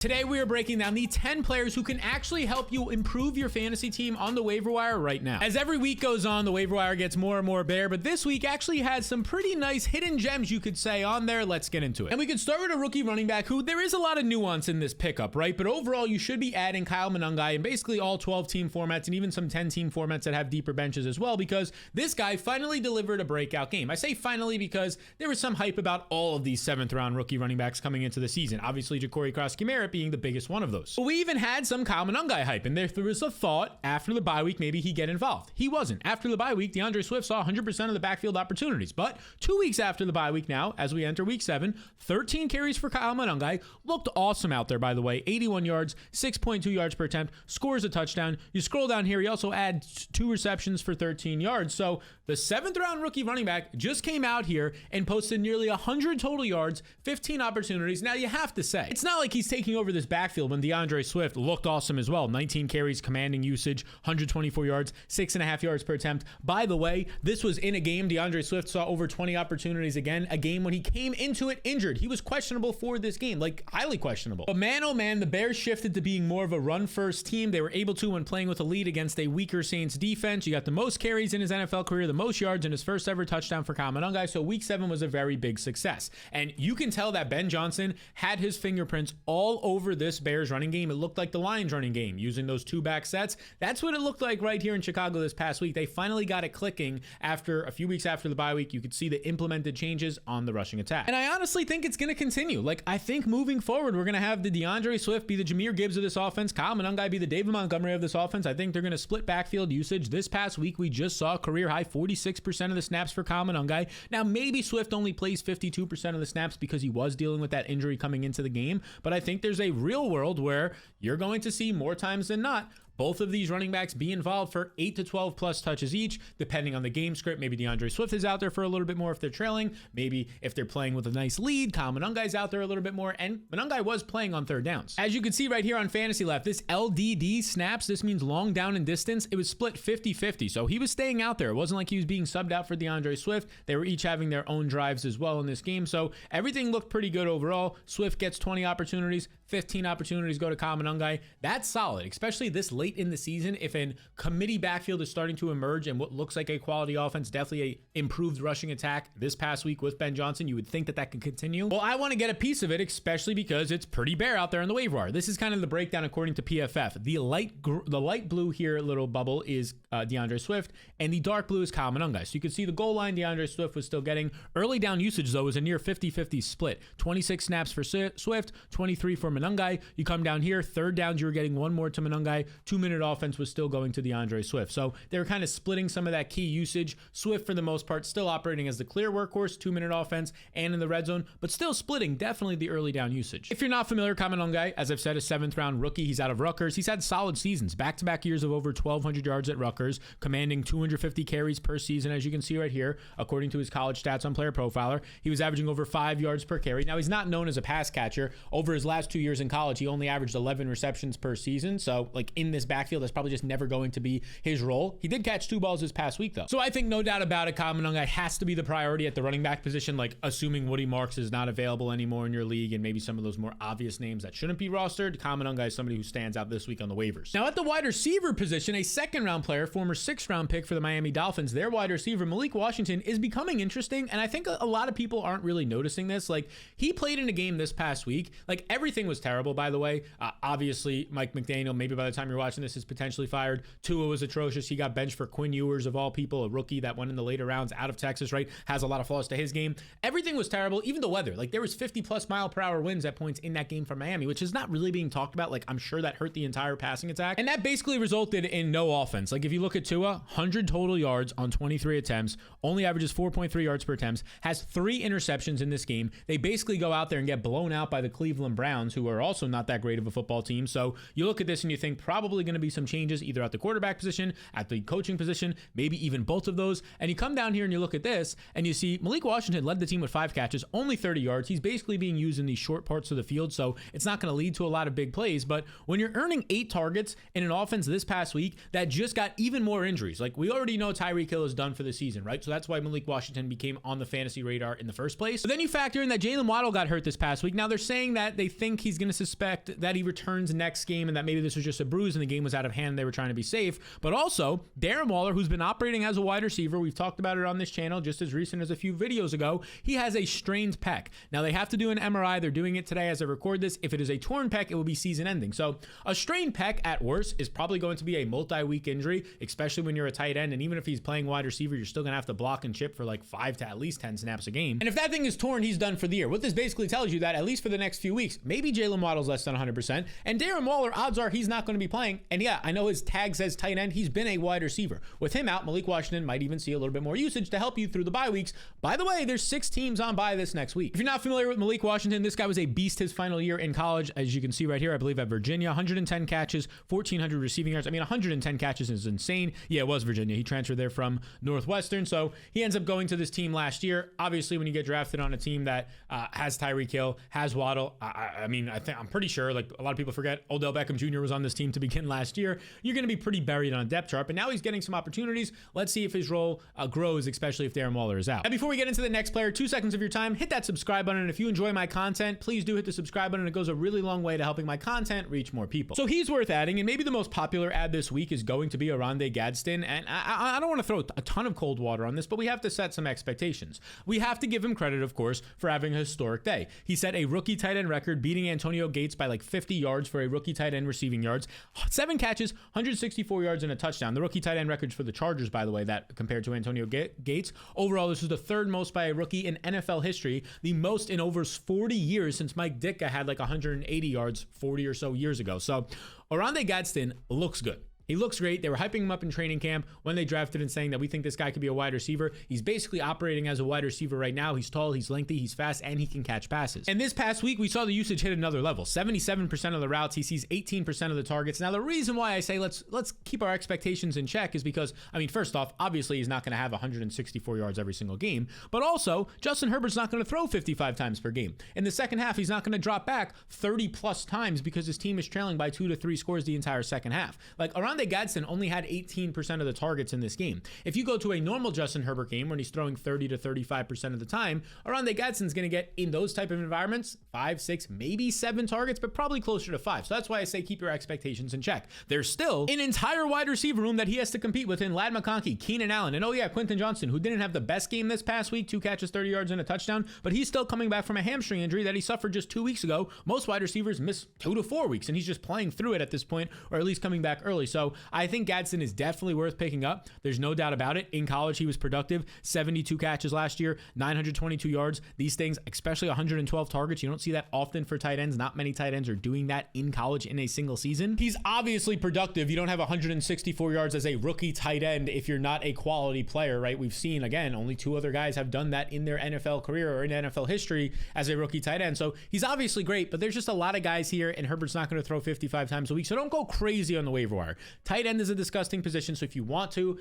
Today we are breaking down the 10 players who can actually help you improve your fantasy team on the waiver wire right now. As every week goes on, the waiver wire gets more and more bare, but this week actually has some pretty nice hidden gems, you could say, on there. Let's get into it. And we could start with a rookie running back who there is a lot of nuance in this pickup, right? But overall, you should be adding Kyle Monangai in basically all 12-team formats and even some 10-team formats that have deeper benches as well, because this guy finally delivered a breakout game. I say finally because there was some hype about all of these 7th-round rookie running backs coming into the season. Obviously, Ja'Cory Cross-Merritt being the biggest one of those. But we even had some Kyle Monangai hype, and there was a thought after the bye week maybe he'd get involved. He wasn't. After the bye week, DeAndre Swift saw 100% of the backfield opportunities. But 2 weeks after the bye week now, as we enter week 7, 13 carries for Kyle Monangai. Looked awesome out there, by the way. 81 yards, 6.2 yards per attempt, scores a touchdown. You scroll down here, he also adds 2 receptions for 13 yards. So the 7th-round rookie running back just came out here and posted nearly 100 total yards, 15 opportunities. Now, you have to say, it's not like he's taking over this backfield when DeAndre Swift looked awesome as well. 19 carries, commanding usage, 124 yards, 6.5 yards per attempt. By the way, this was in a game DeAndre Swift saw over 20 opportunities again, a game when he came into it injured. He was questionable for this game, like highly questionable. But man, oh man, the Bears shifted to being more of a run-first team. They were able to when playing with a lead against a weaker Saints defense. You got the most carries in his NFL career, the most yards, and his first ever touchdown for Kyle Monangai. So week 7 was a very big success. And you can tell that Ben Johnson had his fingerprints all over this Bears running game. It looked like the Lions running game using those 2 back sets. That's what it looked like right here in Chicago this past week. They finally got it clicking after a few weeks after the bye week. You could see the implemented changes on the rushing attack. And I honestly think it's going to continue. Like, I think moving forward, we're going to have the DeAndre Swift be the Jahmyr Gibbs of this offense, Kyle Monangai be the David Montgomery of this offense. I think they're going to split backfield usage. This past week, we just saw career high 46% of the snaps for Kyle Monangai. Now, maybe Swift only plays 52% of the snaps because he was dealing with that injury coming into the game, but I think there's a real world where you're going to see more times than not both of these running backs be involved for 8 to 12 plus touches each, depending on the game script. Maybe DeAndre Swift is out there for a little bit more if they're trailing. Maybe if they're playing with a nice lead, Kyle Monangai's out there a little bit more, and Monangai was playing on third downs. As you can see right here on Fantasy Left, this LDD snaps, this means long down and distance, it was split 50-50, so he was staying out there. It wasn't like he was being subbed out for DeAndre Swift. They were each having their own drives as well in this game, so everything looked pretty good overall. Swift gets 20 opportunities, 15 opportunities go to Kyle Monangai. That's solid, especially this late in the season. If a committee backfield is starting to emerge and what looks like a quality offense, definitely a improved rushing attack this past week with Ben Johnson, you would think that that could continue. Well, I want to get a piece of it, especially because it's pretty bare out there on the waiver wire. This is kind of the breakdown according to PFF. The light blue here, little bubble, is DeAndre Swift, and the dark blue is Kyle Monangai. So you can see the goal line DeAndre Swift was still getting. Early down usage, though, was a near 50-50 split. 26 snaps for Swift, 23 for Monangai. You come down here, third downs, you were getting 1 more to Monangai. 2-minute offense was still going to DeAndre Swift. So they were kind of splitting some of that key usage. Swift, for the most part, still operating as the clear workhorse, 2-minute offense, and in the red zone, but still splitting definitely the early down usage. If you're not familiar, Kyle Monangai, as I've said, a 7th-round rookie. He's out of Rutgers. He's had solid seasons, back-to-back years of over 1,200 yards at Rutgers, commanding 250 carries per season, as you can see right here, according to his college stats on Player Profiler. He was averaging over 5 yards per carry. Now, he's not known as a pass catcher. Over his last 2 years in college, he only averaged 11 receptions per season. So, like, in this backfield, that's probably just never going to be his role. He did catch 2 balls this past week, though. So I think no doubt about it, Kyle Monangai has to be the priority at the running back position, like assuming Woody Marks is not available anymore in your league and maybe some of those more obvious names that shouldn't be rostered. Kyle Monangai is somebody who stands out this week on the waivers. Now, at the wide receiver position, a 2nd-round player, former 6th-round pick for the Miami Dolphins, their wide receiver, Malik Washington, is becoming interesting, and I think a lot of people aren't really noticing this. Like, he played in a game this past week. Like, everything was terrible, by the way. Obviously, Mike McDaniel, maybe by the time you're watching this, is potentially fired. Tua was atrocious. He got benched for Quinn Ewers, of all people, a rookie that went in the later rounds out of Texas, right? Has a lot of flaws to his game. Everything was terrible, even the weather. Like, there was 50-plus mile-per-hour winds at points in that game for Miami, which is not really being talked about. Like, I'm sure that hurt the entire passing attack. And that basically resulted in no offense. Like, if you look at Tua, 100 total yards on 23 attempts, only averages 4.3 yards per attempt, has 3 interceptions in this game. They basically go out there and get blown out by the Cleveland Browns, who are also not that great of a football team. So you look at this and you think probably probably going to be some changes either at the quarterback position, at the coaching position, maybe even both of those. And you come down here and you look at this and you see Malik Washington led the team with 5 catches, only 30 yards. He's basically being used in these short parts of the field, so it's not going to lead to a lot of big plays. But when you're earning 8 targets in an offense this past week that just got even more injuries, like we already know Tyreek Hill is done for the season, right? So that's why Malik Washington became on the fantasy radar in the first place. But then you factor in that Jalen Waddle got hurt this past week. Now they're saying that they think he's going to suspect that he returns next game and that maybe this was just a bruise and the game was out of hand. They were trying to be safe. But also Darren Waller, who's been operating as a wide receiver, we've talked about it on this channel just as recent as a few videos ago, he has a strained pec. Now they have to do an MRI. They're doing it today as I record this. If it is a torn pec, it will be season ending. So a strained pec at worst is probably going to be a multi-week injury, especially when you're a tight end. And even if he's playing wide receiver, you're still going to have to block and chip for like 5 to at least 10 snaps a game. And if that thing is torn, he's done for the year. What this basically tells you that at least for the next few weeks, maybe Jalen Waddle's less than 100%, and Darren Waller, odds are he's not going to be playing. And yeah, I know his tag says tight end. He's been a wide receiver. With him out, Malik Washington might even see a little bit more usage to help you through the bye weeks. By the way, there's 6 teams on bye this next week. If you're not familiar with Malik Washington, this guy was a beast his final year in college. As you can see right here, I believe at Virginia, 110 catches, 1,400 receiving yards. I mean, 110 catches is insane. Yeah, it was Virginia. He transferred there from Northwestern. So he ends up going to this team last year. Obviously, when you get drafted on a team that has Tyreek Hill, has Waddle, I'm pretty sure, like a lot of people forget, Odell Beckham Jr. was on this team to begin last year. You're going to be pretty buried on a depth chart, but now he's getting some opportunities. Let's see if his role grows, especially if Darren Waller is out. Now, before we get into the next player, 2 seconds of your time, hit that subscribe button. And if you enjoy my content, please do hit the subscribe button. It goes a really long way to helping my content reach more people. So he's worth adding, and maybe the most popular ad this week is going to be Oronde Gadsden. And I don't want to throw a ton of cold water on this, but we have to set some expectations. We have to give him credit, of course, for having a historic day. He set a rookie tight end record, beating Antonio Gates by like 50 yards for a rookie tight end receiving yards, 7 catches, 164 yards and a touchdown. The rookie tight end records for the Chargers, by the way, that compared to Antonio Gates. Overall, this was the 3rd most by a rookie in NFL history, the most in over 40 years since Mike Ditka had like 180 yards 40 or so years ago. So Oronde Gadsden looks good. He looks great. They were hyping him up in training camp when they drafted and saying that we think this guy could be a wide receiver. He's basically operating as a wide receiver right now. He's tall, he's lengthy, he's fast, and he can catch passes. And this past week, we saw the usage hit another level. 77% of the routes, he sees 18% of the targets. Now, the reason why I say let's keep our expectations in check is because, I mean, first off, obviously he's not going to have 164 yards every single game, but also Justin Herbert's not going to throw 55 times per game. In the second half, he's not going to drop back 30 plus times because his team is trailing by 2 to 3 scores the entire second half. Like Oronde Gadsden only had 18% of the targets in this game. If you go to a normal Justin Herbert game when he's throwing 30 to 35% of the time, Oronde Gadsden's going to get in those type of environments 5, 6, maybe 7 targets, but probably closer to 5. So that's why I say keep your expectations in check. There's still an entire wide receiver room that he has to compete with in Ladd McConkey, Keenan Allen, and oh yeah, Quentin Johnston, who didn't have the best game this past week, 2 catches, 30 yards and a touchdown, but he's still coming back from a hamstring injury that he suffered just 2 weeks ago. Most wide receivers miss 2 to 4 weeks, and he's just playing through it at this point, or at least coming back early. So I think Gadsden is definitely worth picking up. There's no doubt about it. In college, he was productive. 72 catches last year, 922 yards. These things, especially 112 targets, you don't see that often for tight ends. Not many tight ends are doing that in college in a single season. He's obviously productive. You don't have 164 yards as a rookie tight end if you're not a quality player, right? We've seen, again, only 2 other guys have done that in their NFL career or in NFL history as a rookie tight end. So he's obviously great, but there's just a lot of guys here, and Herbert's not going to throw 55 times a week. So don't go crazy on the waiver wire. Tight end is a disgusting position. So if you want to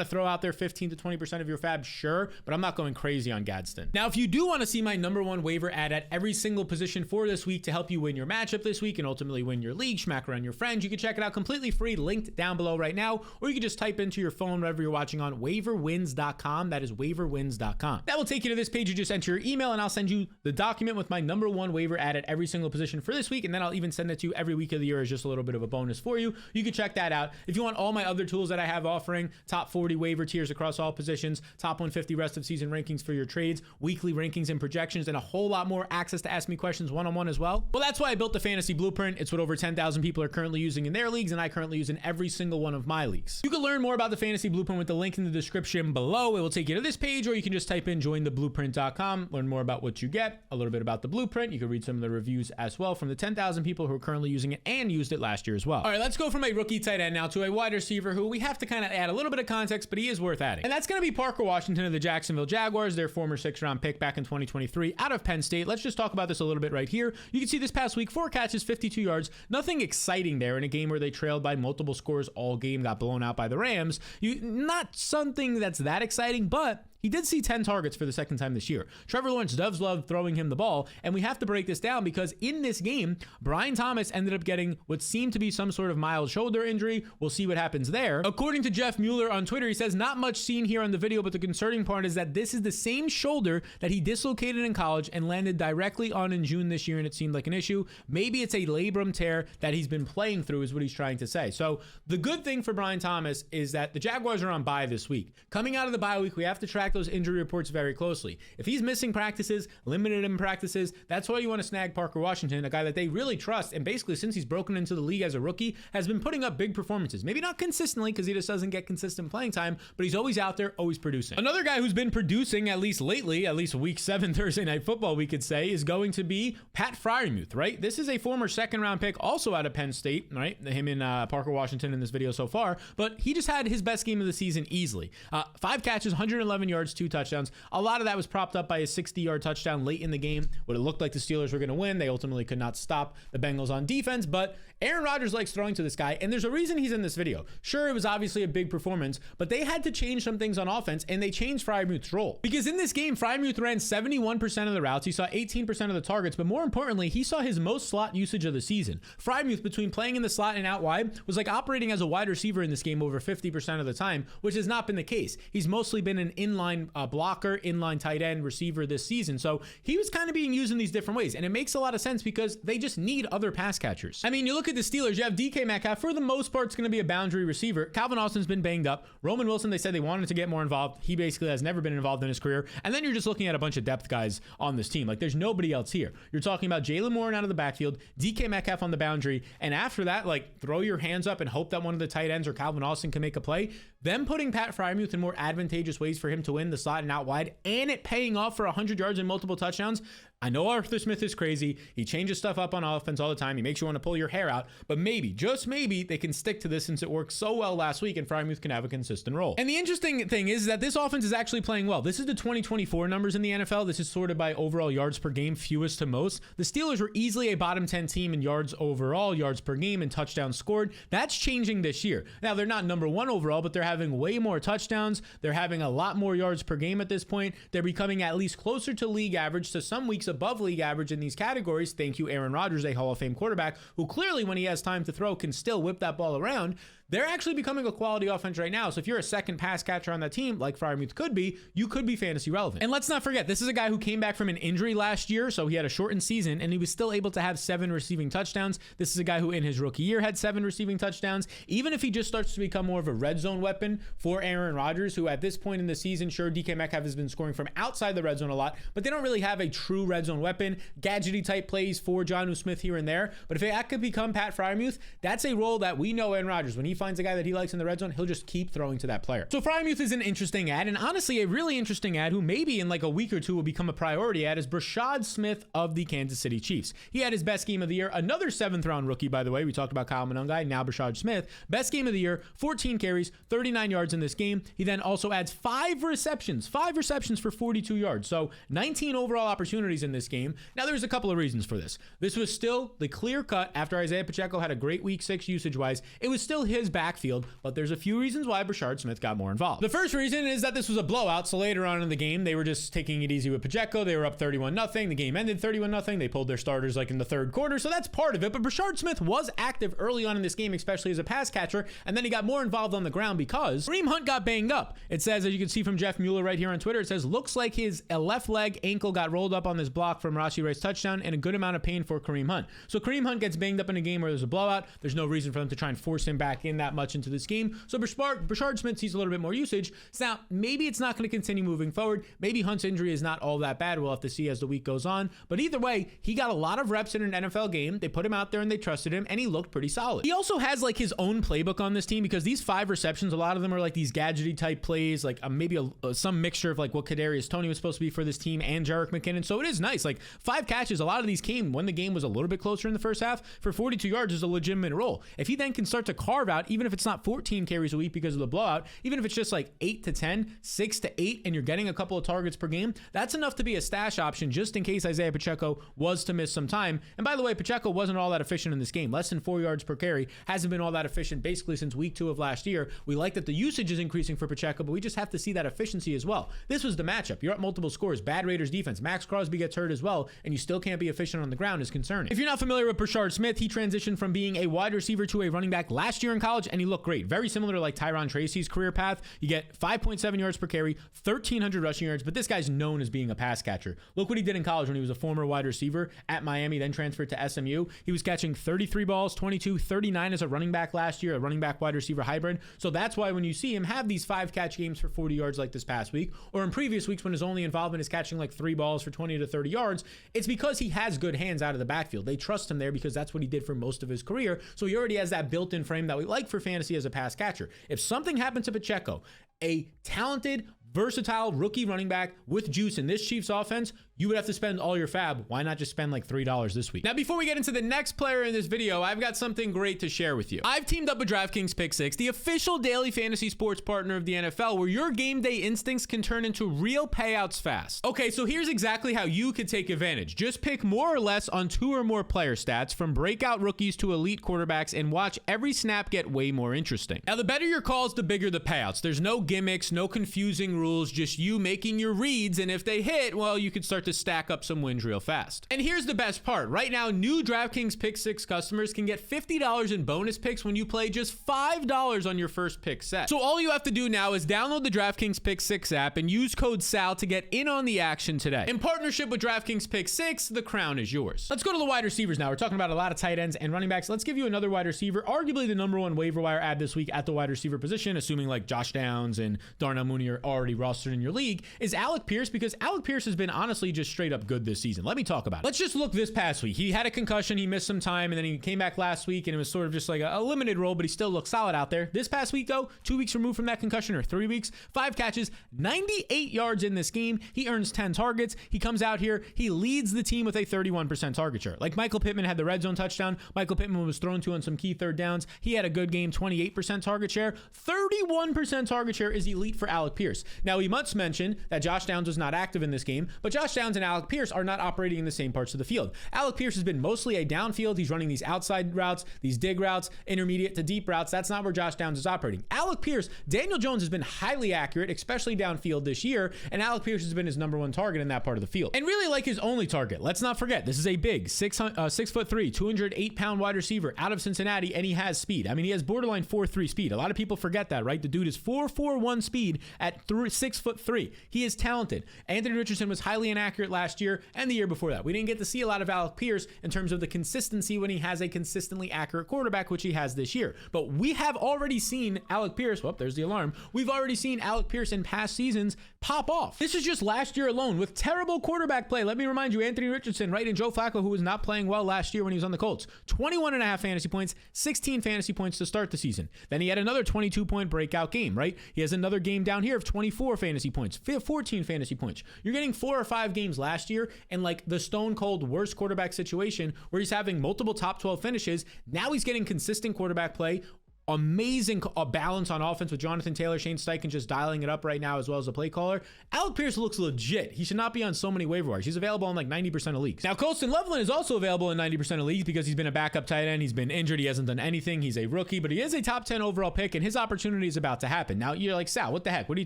throw out there 15 to 20% of your fab, sure, but I'm not going crazy on Gadsden. Now, if you do want to see my #1 waiver ad at every single position for this week to help you win your matchup this week and ultimately win your league, smack around your friends, you can check it out completely free, linked down below right now, or you can just type into your phone wherever you're watching on waiverwins.com. That is waiverwins.com. That will take you to this page. You just enter your email and I'll send you the document with my #1 waiver ad at every single position for this week, and then I'll even send it to you every week of the year as just a little bit of a bonus for you. You can check that out. If you want all my other tools that I have offering, top 40 waiver tiers across all positions, top 150 rest of season rankings for your trades, weekly rankings and projections, and a whole lot more access to Ask Me Questions one-on-one as well. Well, that's why I built the Fantasy Blueprint. It's what over 10,000 people are currently using in their leagues, and I currently use in every single one of my leagues. You can learn more about the Fantasy Blueprint with the link in the description below. It will take you to this page, or you can just type in jointheblueprint.com, learn more about what you get, a little bit about the blueprint. You can read some of the reviews as well from the 10,000 people who are currently using it and used it last year as well. All right, let's go from a rookie tight end now to a wide receiver who we have to kind of add a little bit of context, but he is worth adding. And that's going to be Parker Washington of the Jacksonville Jaguars, their former 6th-round pick back in 2023 out of Penn State. Let's just talk about this a little bit right here. You can see this past week, 4 catches, 52 yards. Nothing exciting there in a game where they trailed by multiple scores all game, got blown out by the Rams. Not something that's that exciting, but he did see 10 targets for the second time this year. Trevor Lawrence does love throwing him the ball, and we have to break this down because in this game, Brian Thomas ended up getting what seemed to be some sort of mild shoulder injury. We'll see what happens there. According to Jeff Mueller on Twitter, he says, not much seen here on the video, but the concerning part is that this is the same shoulder that he dislocated in college and landed directly on in June this year, and it seemed like an issue. Maybe it's a labrum tear that he's been playing through is what he's trying to say. So the good thing for Brian Thomas is that the Jaguars are on bye this week. Coming out of the bye week, we have to track those injury reports very closely. If he's missing practices, limited in practices, that's why you want to snag Parker Washington, a guy that they really trust, and basically since he's broken into the league as a rookie, has been putting up big performances. Maybe not consistently because he just doesn't get consistent playing time, but he's always out there, always producing. Another guy who's been producing, at least lately, at least week 7 Thursday Night Football, we could say, is going to be Pat Freiermuth, right? This is a former 2nd-round pick, also out of Penn State, right? Him and Parker Washington in this video so far, but he just had his best game of the season easily. 5 catches, 111 yards, 2 touchdowns. A lot of that was propped up by a 60-yard touchdown late in the game when it looked like the Steelers were going to win. They ultimately could not stop the Bengals on defense, but Aaron Rodgers likes throwing to this guy, and there's a reason he's in this video. Sure, it was obviously a big performance, but they had to change some things on offense, and they changed Freiermuth's role. Because in this game, Freiermuth ran 71% of the routes, he saw 18% of the targets, but more importantly, he saw his most slot usage of the season. Freiermuth, between playing in the slot and out wide, was like operating as a wide receiver in this game over 50% of the time, which has not been the case. He's mostly been an inline blocker, inline tight end receiver this season, so he was kind of being used in these different ways, and it makes a lot of sense because they just need other pass catchers. I mean, you look at the Steelers, you have DK Metcalf, for the most part, it's going to be a boundary receiver. Calvin Austin's been banged up. Roman Wilson, they said they wanted to get more involved. He basically has never been involved in his career, and then you're just looking at a bunch of depth guys on this team. Like, there's nobody else here. You're talking about Jaylen Warren out of the backfield, DK Metcalf on the boundary, and after that, like, throw your hands up and hope that one of the tight ends or Calvin Austin can make a play. Them putting Pat Freiermuth in more advantageous ways for him to win the slot and out wide, and it paying off for 100 yards and multiple touchdowns. I know Arthur Smith is crazy. He changes stuff up on offense all the time. He makes you want to pull your hair out, but maybe, just maybe, they can stick to this since it worked so well last week and Freiermuth can have a consistent role. And the interesting thing is that this offense is actually playing well. This is the 2024 numbers in the NFL. This is sorted by overall yards per game, fewest to most. The Steelers were easily a bottom 10 team in yards overall, yards per game, and touchdowns scored. That's changing this year. Now, they're not number 1 overall, but they're having way more touchdowns. They're having a lot more yards per game at this point. They're becoming at least closer to league average, to some weeks above league average in these categories. Thank you, Aaron Rodgers, a Hall of Fame quarterback who clearly, when he has time to throw, can still whip that ball around. They're actually becoming a quality offense right now. So if you're a second pass catcher on that team, like Freiermuth could be, you could be fantasy relevant. And let's not forget, this is a guy who came back from an injury last year, so he had a shortened season, and he was still able to have 7 receiving touchdowns. This is a guy who in his rookie year had 7 receiving touchdowns. Even if he just starts to become more of a red zone weapon for Aaron Rodgers, who at this point in the season, sure, DK Metcalf has been scoring from outside the red zone a lot, but they don't really have a true red zone weapon. Gadgety type plays for Jonnu Smith here and there. But if that could become Pat Freiermuth, that's a role that we know Aaron Rodgers, when he finds a guy that he likes in the red zone, he'll just keep throwing to that player. So Freiermuth is an interesting ad, and honestly a really interesting ad who maybe in like a week or two will become a priority ad is Brashad Smith of the Kansas City Chiefs. He had his best game of the year, another 7th round rookie, by the way. We talked about Kyle Monangai, now Brashad Smith. Best game of the year, 14 carries, 39 yards in this game. He then also adds 5 receptions for 42 yards. So 19 overall opportunities in this game. Now there's a couple of reasons for this. This was still the clear cut after Isaiah Pacheco had a great week 6 usage wise. It was still his backfield, but there's a few reasons why Brashad Smith got more involved. The first reason is that this was a blowout, so later on in the game, they were just taking it easy with Pacheco. They were up 31-0. The game ended 31-0. They pulled their starters like in the 3rd quarter, so that's part of it. But Brashad Smith was active early on in this game, especially as a pass catcher, and then he got more involved on the ground because Kareem Hunt got banged up. It says, as you can see from Jeff Mueller right here on Twitter, it says, looks like his left leg ankle got rolled up on this block from Rashee Rice touchdown, and a good amount of pain for Kareem Hunt. So Kareem Hunt gets banged up in a game where there's a blowout. There's no reason for them to try and force him back in that much into this game. So Brashad Smith sees a little bit more usage. So now, maybe it's not going to continue moving forward. Maybe Hunt's injury is not all that bad. We'll have to see as the week goes on. But either way, he got a lot of reps in an NFL game. They put him out there and they trusted him, and he looked pretty solid. He also has like his own playbook on this team because these 5 receptions, a lot of them are like these gadgety type plays, like maybe some mixture of like what Kadarius Toney was supposed to be for this team and Jerick McKinnon. So it is nice. Like 5 catches, a lot of these came when the game was a little bit closer in the first half. For 42 yards is a legitimate role. If he then can start to carve out, even if it's not 14 carries a week because of the blowout, even if it's just like 8 to 10, 6 to 8, and you're getting a couple of targets per game, that's enough to be a stash option just in case Isaiah Pacheco was to miss some time. And by the way, Pacheco wasn't all that efficient in this game. Less than 4 yards per carry. Hasn't been all that efficient basically since week 2 of last year. We like that the usage is increasing for Pacheco, but we just have to see that efficiency as well. This was the matchup. You're up multiple scores. Bad Raiders defense. Max Crosby gets hurt as well, and you still can't be efficient on the ground is concerning. If you're not familiar with Brashard Smith, he transitioned from being a wide receiver to a running back last year in college, and he looked great. Very similar to like Tyron Tracy's career path. You get 5.7 yards per carry, 1,300 rushing yards, but this guy's known as being a pass catcher. Look what he did in college when he was a former wide receiver at Miami, then transferred to SMU. He was catching 33 balls, 22, 39 as a running back last year, a running back wide receiver hybrid. So that's why when you see him have these 5 catch games for 40 yards like this past week, or in previous weeks when his only involvement is catching like 3 balls for 20 to 30 yards, it's because he has good hands out of the backfield. They trust him there because that's what he did for most of his career. So he already has that built-in frame that we like for fantasy as a pass catcher. If something happened to Pacheco, a talented, versatile rookie running back with juice in this Chiefs offense, you would have to spend all your fab. Why not just spend like $3 this week? Now, before we get into the next player in this video, I've got something great to share with you. I've teamed up with DraftKings Pick 6, the official daily fantasy sports partner of the NFL, where your game day instincts can turn into real payouts fast. Okay, so here's exactly how you could take advantage. Just pick more or less on 2 or more player stats, from breakout rookies to elite quarterbacks, and watch every snap get way more interesting. Now, the better your calls, the bigger the payouts. There's no gimmicks, no confusing rules, just you making your reads, and if they hit, well, you could start to stack up some wins real fast. And here's the best part. Right now, new DraftKings Pick 6 customers can get $50 in bonus picks when you play just $5 on your first pick set. So all you have to do now is download the DraftKings Pick 6 app and use code SAL to get in on the action today. In partnership with DraftKings Pick 6, the crown is yours. Let's go to the wide receivers now. We're talking about a lot of tight ends and running backs. Let's give you another wide receiver, arguably the #1 waiver wire add this week at the wide receiver position, assuming like Josh Downs and Darnell Mooney are already rostered in your league, is Alec Pierce, because Alec Pierce has been honestly just straight up good this season. Let me talk about it. Let's just look this past week. He had a concussion, he missed some time, and then he came back last week, and it was sort of just like a limited role, but he still looked solid out there. This past week, though, 2 weeks removed from that concussion, or 3 weeks, 5 catches, 98 yards in this game. He earns 10 targets. He comes out here, he leads the team with a 31% target share. Like Michael Pittman had the red zone touchdown. Michael Pittman was thrown to on some key third downs. He had a good game, 28% target share. 31% target share is elite for Alec Pierce. Now, we must mention that Josh Downs was not active in this game, but Josh Downs and Alec Pierce are not operating in the same parts of the field. Alec Pierce has been mostly a downfield. He's running these outside routes, these dig routes, intermediate to deep routes. That's not where Josh Downs is operating. Alec Pierce, Daniel Jones has been highly accurate, especially downfield this year, and Alec Pierce has been his #1 target in that part of the field. And really like his only target. Let's not forget, this is a big 6'3", 208-pound wide receiver out of Cincinnati, and he has speed. I mean, he has borderline 4.3 speed. A lot of people forget that, right? The dude is 4.41 speed at 6'3". He is talented. Anthony Richardson was highly inaccurate last year and the year before that. We didn't get to see a lot of Alec Pierce in terms of the consistency when he has a consistently accurate quarterback, which he has this year. But we have already seen Alec Pierce, well, there's the alarm. We've already seen Alec Pierce in past seasons pop off. This is just last year alone with terrible quarterback play. Let me remind you, Anthony Richardson, right, and Joe Flacco, who was not playing well last year when he was on the Colts. 21.5 fantasy points, 16 fantasy points to start the season. Then he had another 22-point breakout game, right? He has another game down here of 24 fantasy points, 14 fantasy points. You're getting 4 or 5 games last year in like the stone cold worst quarterback situation where he's having multiple top 12 finishes. Now he's getting consistent quarterback play. Amazing balance on offense with Jonathan Taylor, Shane Steichen just dialing it up right now, as well as the play caller. Alec Pierce looks legit. He should not be on so many waiver wires. He's available in like 90% of leagues. Now, Colston Loveland is also available in 90% of leagues because he's been a backup tight end. He's been injured. He hasn't done anything. He's a rookie, but he is a top 10 overall pick, and his opportunity is about to happen. Now, you're like, Sal, what the heck? What are you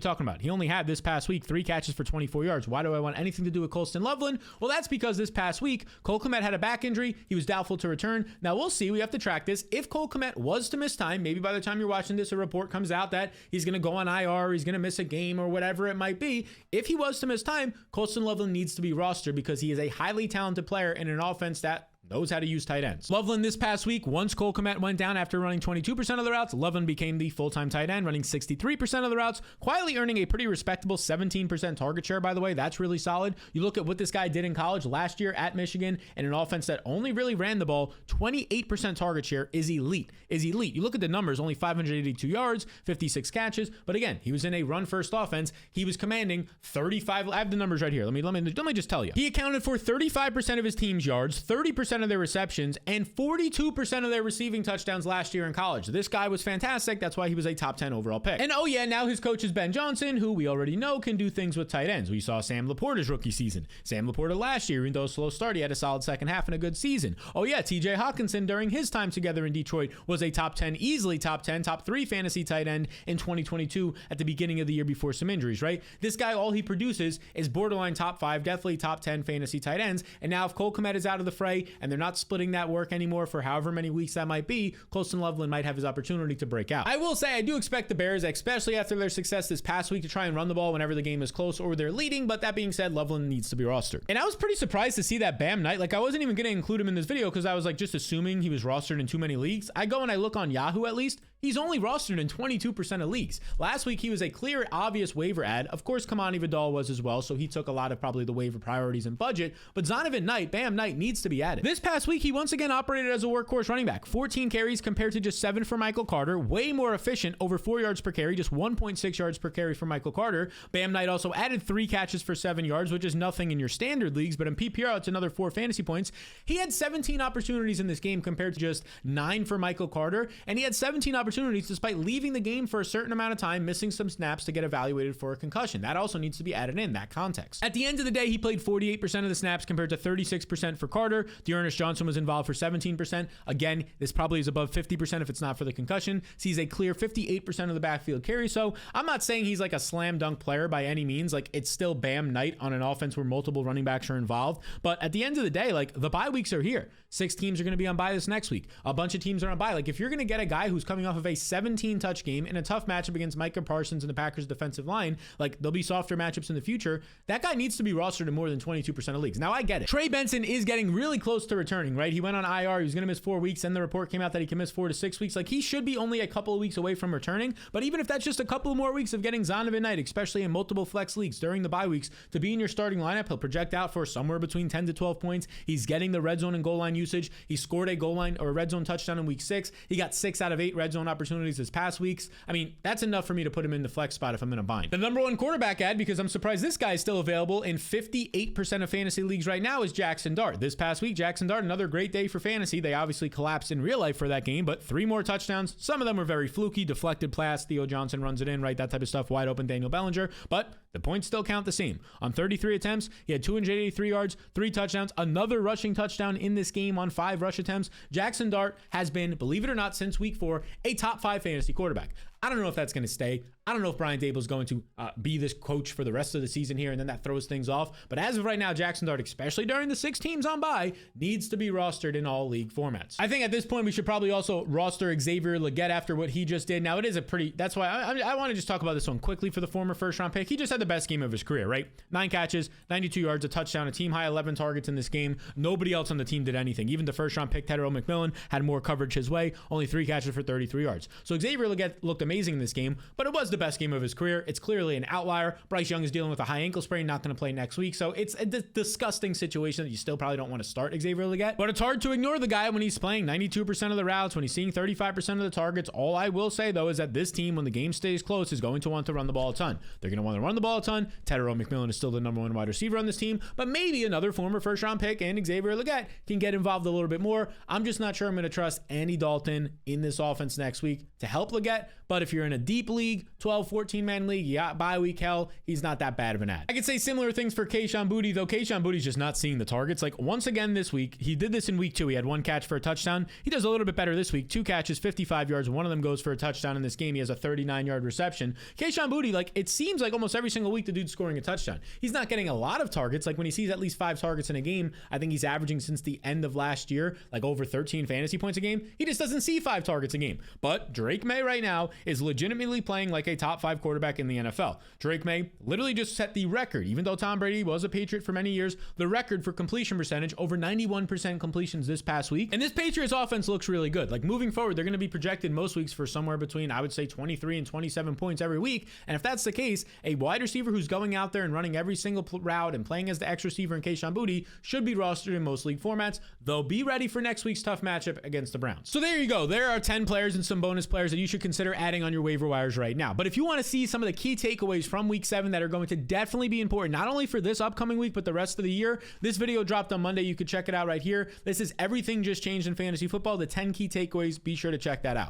talking about? He only had this past week 3 catches for 24 yards. Why do I want anything to do with Colston Loveland? Well, that's because this past week, Cole Kmet had a back injury. He was doubtful to return. Now, we'll see. We have to track this. If Cole Kmet was to miss time, maybe by the time you're watching this, a report comes out that he's going to go on IR, he's going to miss a game or whatever it might be. If he was to miss time, Colston Loveland needs to be rostered because he is a highly talented player in an offense that knows how to use tight ends. Loveland this past week, once Cole Kmet went down after running 22% of the routes, Loveland became the full-time tight end, running 63% of the routes, quietly earning a pretty respectable 17% target share, by the way. That's really solid. You look at what this guy did in college last year at Michigan in an offense that only really ran the ball, 28% target share is elite. You look at the numbers, only 582 yards, 56 catches, but again, he was in a run-first offense. He was commanding 35, I have the numbers right here. Let me just tell you. He accounted for 35% of his team's yards, 30% of their receptions, and 42% of their receiving touchdowns last year in college. This guy was fantastic. That's why he was a top 10 overall pick. And oh yeah, now his coach is Ben Johnson, who we already know can do things with tight ends. We saw Sam Laporta's rookie season. Sam Laporta last year, even though a slow start, he had a solid second half and a good season. Oh yeah, TJ Hawkinson during his time together in Detroit was a top 10, easily top 10, top 3 fantasy tight end in 2022 at the beginning of the year before some injuries, right? This guy, all he produces is borderline top 5, definitely top 10 fantasy tight ends. And now if Cole Kmet is out of the fray and they're not splitting that work anymore for however many weeks that might be, Colston Loveland might have his opportunity to break out. I will say I do expect the Bears, especially after their success this past week, to try and run the ball whenever the game is close or they're leading. But that being said, Loveland needs to be rostered. And I was pretty surprised to see that Bam Knight, like I wasn't even going to include him in this video because I was like just assuming he was rostered in too many leagues. I go and I look on Yahoo at least. He's only rostered in 22% of leagues. Last week, he was a clear, obvious waiver ad. Of course, Kamani Vidal was as well, so he took a lot of probably the waiver priorities and budget, but Zonovan Knight, Bam Knight, needs to be added. This past week, he once again operated as a workhorse running back. 14 carries compared to just 7 for Michael Carter. Way more efficient, over 4 yards per carry, just 1.6 yards per carry for Michael Carter. Bam Knight also added 3 catches for 7 yards, which is nothing in your standard leagues, but in PPR, it's another 4 fantasy points. He had 17 opportunities in this game compared to just 9 for Michael Carter, and he had 17 opportunities despite leaving the game for a certain amount of time, missing some snaps to get evaluated for a concussion. That also needs to be added in that context. At the end of the day, he played 48% of the snaps compared to 36% for Carter. Dearness Johnson was involved for 17%. Again, this probably is above 50% if it's not for the concussion. Sees a clear 58% of the backfield carry. So I'm not saying he's like a slam dunk player by any means. Like it's still Bam Knight on an offense where multiple running backs are involved. But at the end of the day, like the bye weeks are here. 6 teams are going to be on bye this next week. A bunch of teams are on bye. Like if you're going to get a guy who's coming off of a 17 touch game in a tough matchup against Micah Parsons and the Packers defensive line, like there'll be softer matchups in the future. That guy needs to be rostered in more than 22% of leagues. Now I get it. Trey Benson is getting really close to returning, right? He went on IR. He was going to miss 4 weeks. And the report came out that he can miss 4 to 6 weeks. Like he should be only a couple of weeks away from returning. But even if that's just a couple more weeks of getting Zonovan Knight, especially in multiple flex leagues during the bye weeks, to be in your starting lineup, he'll project out for somewhere between 10 to 12 points. He's getting the red zone and goal line usage. He scored a goal line or a red zone touchdown in week 6. He got 6 out of 8 red zone opportunities this past weeks. I mean, that's enough for me to put him in the flex spot if I'm in a bind. The number 1 quarterback ad, because I'm surprised this guy is still available in 58% of fantasy leagues right now, is Jackson Dart. This past week, Jackson Dart, another great day for fantasy. They obviously collapsed in real life for that game, but 3 more touchdowns. Some of them were very fluky, deflected pass. Theo Johnson runs it in, right? That type of stuff. Wide open Daniel Bellinger, but the points still count the same. On 33 attempts, he had 283 yards, 3 touchdowns, another rushing touchdown in this game on 5 rush attempts. Jackson Dart has been, believe it or not, since week 4, a top 5 fantasy quarterback. I don't know if that's going to stay. I don't know if Brian Dable is going to be this coach for the rest of the season here, and then that throws things off. But as of right now, Jackson Dart, especially during the 6 teams on bye, needs to be rostered in all league formats. I think at this point, we should probably also roster Xavier Legette after what he just did. Now, it is a pretty, that's why I want to just talk about this one quickly for the former first-round pick. He just had the best game of his career, right? 9 catches, 92 yards, a touchdown, a team-high 11 targets in this game. Nobody else on the team did anything. Even the first-round pick, Tedero McMillan, had more coverage his way, only 3 catches for 33 yards. So Xavier Legette looked amazing in this game, but it was the best game of his career. It's clearly an outlier. Bryce Young is dealing with a high ankle sprain, not going to play next week. So it's a disgusting situation that you still probably don't want to start Xavier Legette. But it's hard to ignore the guy when he's playing 92% of the routes, when he's seeing 35% of the targets. All I will say, though, is that this team, when the game stays close, is going to want to run the ball a ton. They're going to want to run the ball a ton. Tedero McMillan is still the number 1 wide receiver on this team, but maybe another former first-round pick and Xavier Legette can get involved a little bit more. I'm just not sure I'm going to trust Andy Dalton in this offense next week to help Legette. But if you're in a deep league, 12, 14-man league, you got bye week hell, he's not that bad of an ad. I could say similar things for Kayshon Boutte, though Kayshon Boutte's just not seeing the targets. Like once again this week, he did this in week 2. He had 1 catch for a touchdown. He does a little bit better this week. 2 catches, 55 yards. One of them goes for a touchdown in this game. He has a 39-yard reception. Kayshon Boutte, like it seems like almost every single week the dude's scoring a touchdown. He's not getting a lot of targets. Like when he sees at least 5 targets in a game, I think he's averaging since the end of last year, like over 13 fantasy points a game. He just doesn't see 5 targets a game. But Drake May right now is legitimately playing like like a top 5 quarterback in the NFL. Drake May literally just set the record, even though Tom Brady was a Patriot for many years, the record for completion percentage, over 91% completions this past week. And this Patriots offense looks really good. Like moving forward, they're going to be projected most weeks for somewhere between, I would say, 23 and 27 points every week. And if that's the case, a wide receiver who's going out there and running every single route and playing as the X receiver in Kayshon Boutte should be rostered in most league formats. They'll be ready for next week's tough matchup against the Browns. So there you go. There are 10 players and some bonus players that you should consider adding on your waiver wires right now. But if you want to see some of the key takeaways from week 7 that are going to definitely be important, not only for this upcoming week, but the rest of the year, this video dropped on Monday. You could check it out right here. This is Everything Just Changed in Fantasy Football, the 10 key takeaways. Be sure to check that out.